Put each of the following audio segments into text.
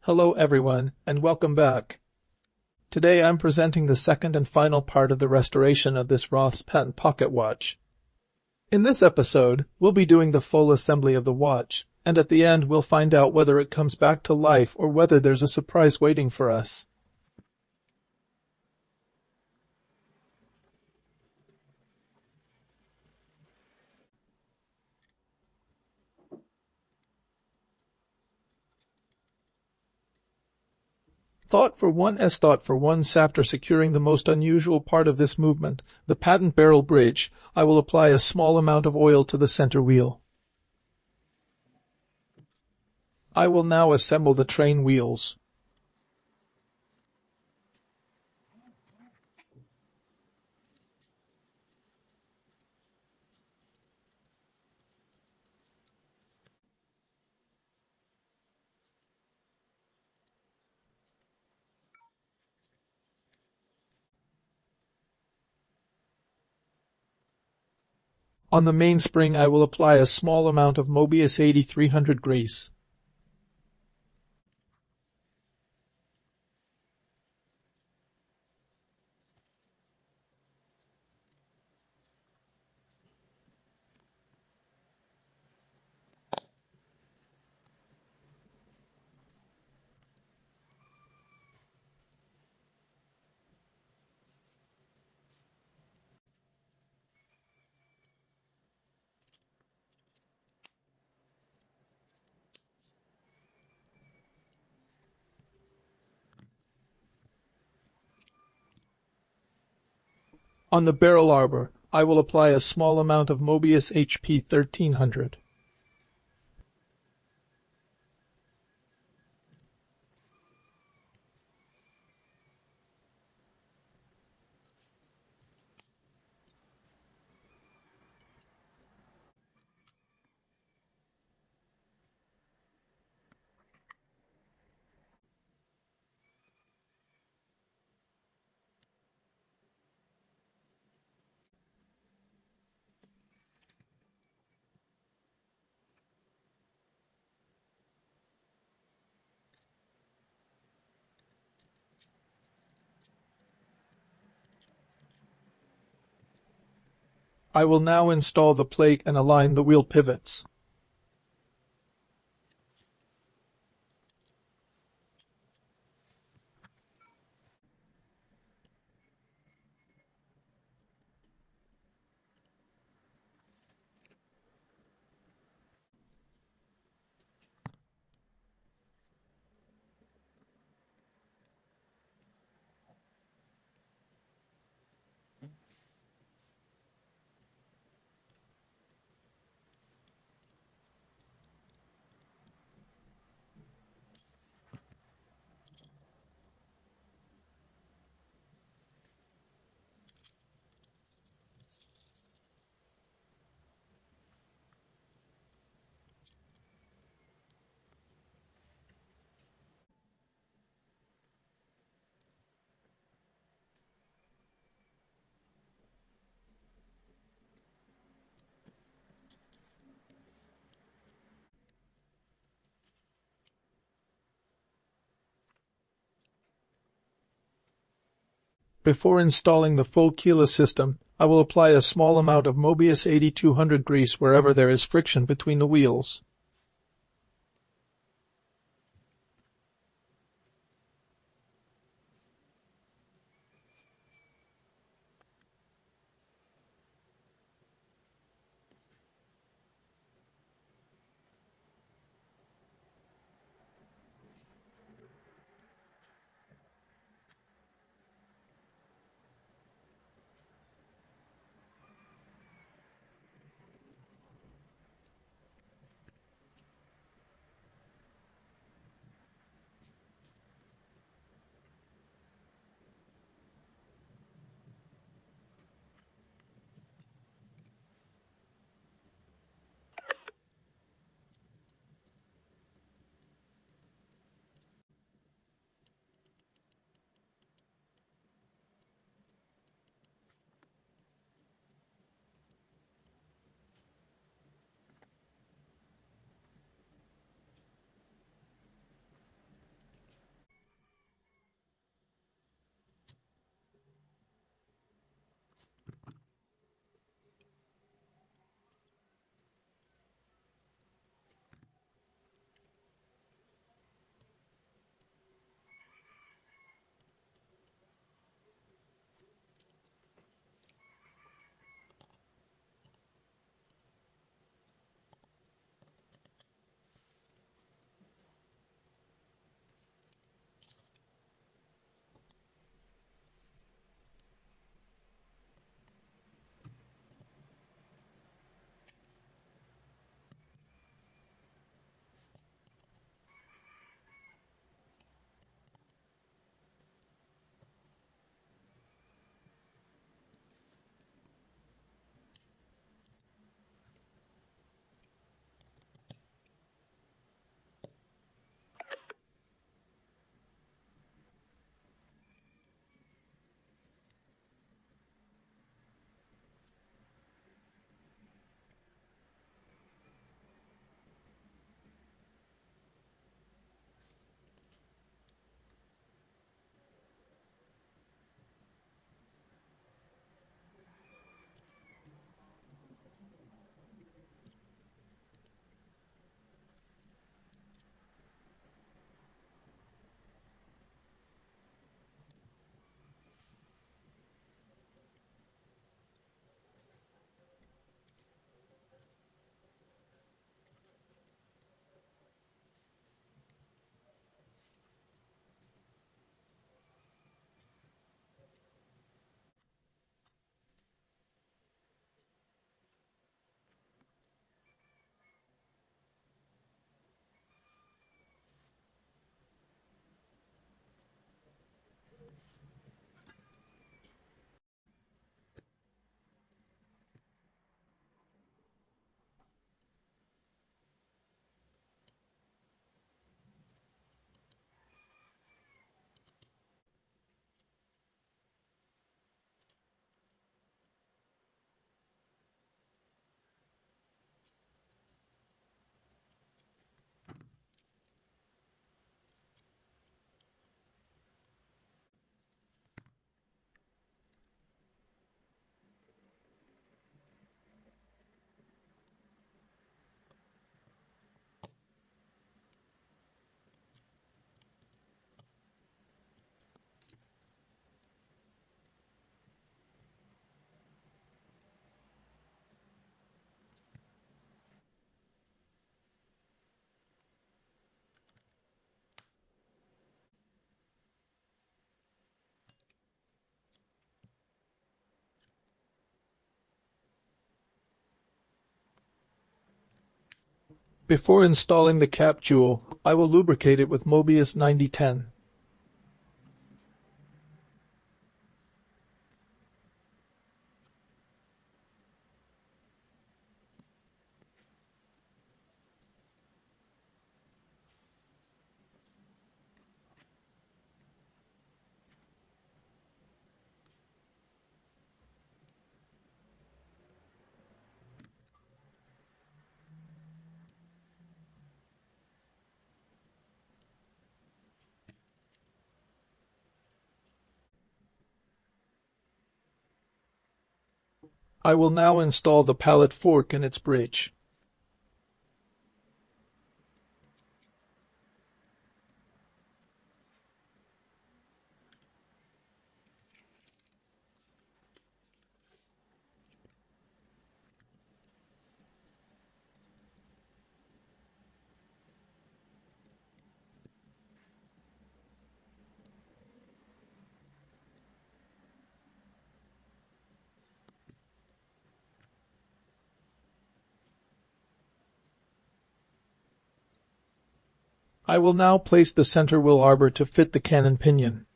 Hello everyone, and welcome back. Today I'm presenting the second and final part of the restoration of this Roth's patent pocket watch. In this episode, we'll be doing the full assembly of the watch, and at the end we'll find out whether it comes back to life or whether there's a surprise waiting for us. Thought for one as thought for once. After securing the most unusual part of this movement, the patent barrel bridge, I will apply a small amount of oil to the center wheel. I will now assemble the train wheels. On the mainspring I will apply a small amount of Mobius 8300 grease. On the barrel arbor, I will apply a small amount of Mobius HP 1300. I will now install the plate and align the wheel pivots. Before installing the full keyless system, I will apply a small amount of Mobius 8200 grease wherever there is friction between the wheels. Before installing the cap jewel, I will lubricate it with Mobius 9010. I will now install the pallet fork in its bridge. I will now place the center wheel arbor to fit the cannon pinion.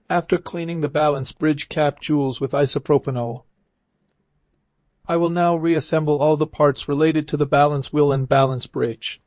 After cleaning the balance bridge cap jewels with isopropanol, I will now reassemble all the parts related to the balance wheel and balance bridge.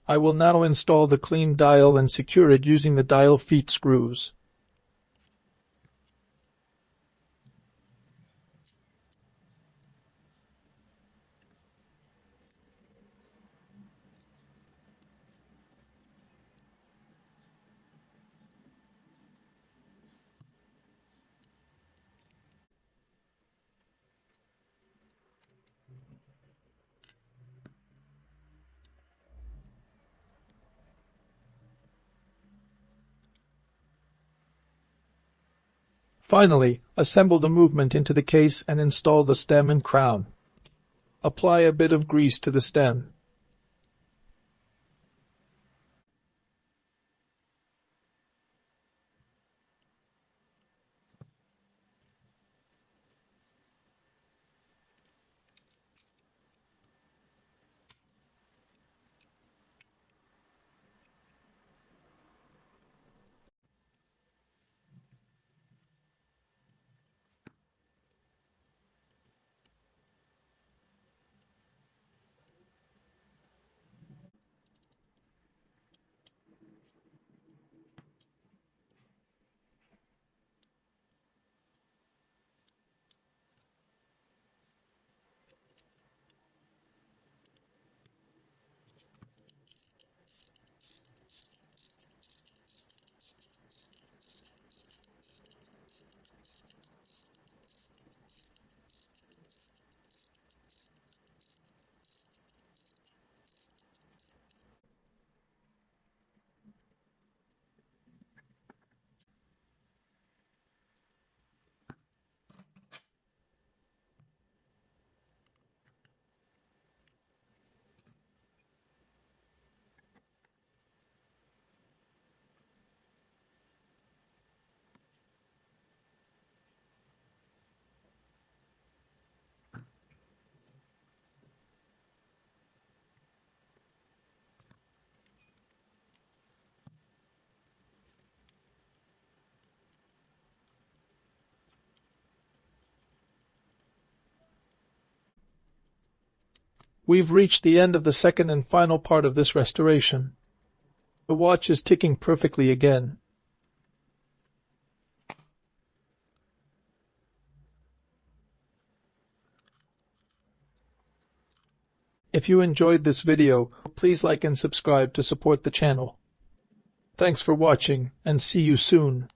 I will now install the clean dial and secure it using the dial feet screws. Finally, assemble the movement into the case and install the stem and crown. Apply a bit of grease to the stem. We've reached the end of the second and final part of this restoration. The watch is ticking perfectly again. If you enjoyed this video, please like and subscribe to support the channel. Thanks for watching, and see you soon.